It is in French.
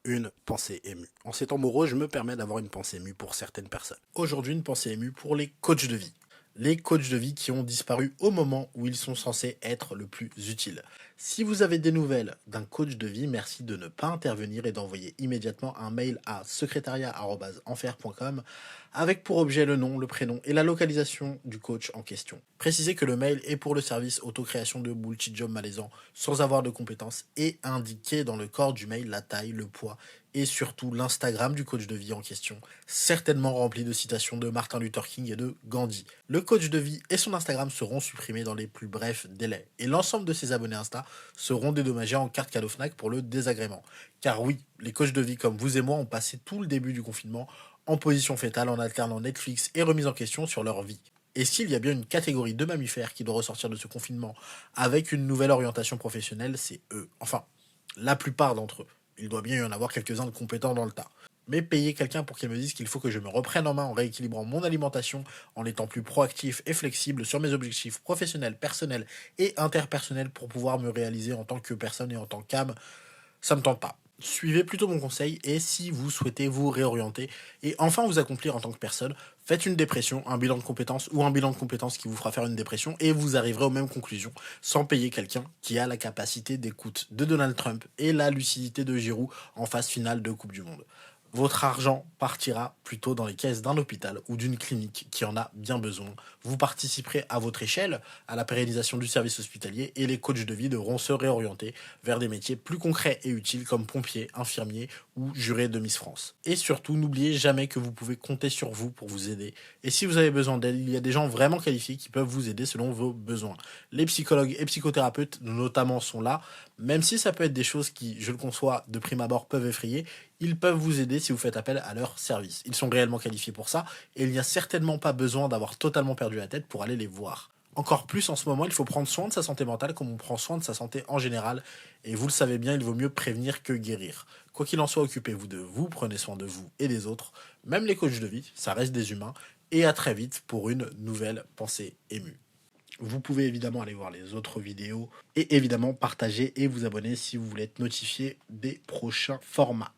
une pensée émue. En ces temps moraux, je me permets d'avoir une pensée émue pour certaines personnes. Aujourd'hui, une pensée émue pour les coachs de vie. Les coachs de vie qui ont disparu au moment où ils sont censés être le plus utiles. Si vous avez des nouvelles d'un coach de vie, merci de ne pas intervenir et d'envoyer immédiatement un mail à secrétariat@enfer.com avec pour objet le nom, le prénom et la localisation du coach en question. Précisez que le mail est pour le service autocréation de bullshit job malaisant sans avoir de compétences et indiquez dans le corps du mail la taille, le poids et surtout l'Instagram du coach de vie en question, certainement rempli de citations de Martin Luther King et de Gandhi. Le coach de vie et son Instagram seront supprimés dans les plus brefs délais et l'ensemble de ses abonnés Insta seront dédommagés en carte cadeau Fnac pour le désagrément. Car oui, les coachs de vie comme vous et moi ont passé tout le début du confinement en position fétale en alternant Netflix et remise en question sur leur vie. Et s'il y a bien une catégorie de mammifères qui doit ressortir de ce confinement avec une nouvelle orientation professionnelle, c'est eux. Enfin, la plupart d'entre eux. Il doit bien y en avoir quelques-uns de compétents dans le tas. Mais payer quelqu'un pour qu'il me dise qu'il faut que je me reprenne en main en rééquilibrant mon alimentation, en étant plus proactif et flexible sur mes objectifs professionnels, personnels et interpersonnels pour pouvoir me réaliser en tant que personne et en tant qu'âme, ça me tente pas. Suivez plutôt mon conseil et si vous souhaitez vous réorienter et enfin vous accomplir en tant que personne, faites une dépression, un bilan de compétences ou un bilan de compétences qui vous fera faire une dépression et vous arriverez aux mêmes conclusions sans payer quelqu'un qui a la capacité d'écoute de Donald Trump et la lucidité de Giroud en phase finale de Coupe du Monde. Votre argent partira plutôt dans les caisses d'un hôpital ou d'une clinique qui en a bien besoin. Vous participerez à votre échelle à la pérennisation du service hospitalier et les coachs de vie devront se réorienter vers des métiers plus concrets et utiles comme pompier, infirmier ou juré de Miss France. Et surtout, n'oubliez jamais que vous pouvez compter sur vous pour vous aider. Et si vous avez besoin d'aide, il y a des gens vraiment qualifiés qui peuvent vous aider selon vos besoins. Les psychologues et psychothérapeutes notamment sont là, même si ça peut être des choses qui, je le conçois, de prime abord peuvent effrayer, ils peuvent vous aider si vous faites appel à leur service. Ils sont réellement qualifiés pour ça et il n'y a certainement pas besoin d'avoir totalement perdu la tête pour aller les voir. Encore plus en ce moment, il faut prendre soin de sa santé mentale comme on prend soin de sa santé en général. Et vous le savez bien, il vaut mieux prévenir que guérir. Quoi qu'il en soit, occupez-vous de vous, prenez soin de vous et des autres. Même les coachs de vie, ça reste des humains. Et à très vite pour une nouvelle pensée émue. Vous pouvez évidemment aller voir les autres vidéos et évidemment partager et vous abonner si vous voulez être notifié des prochains formats.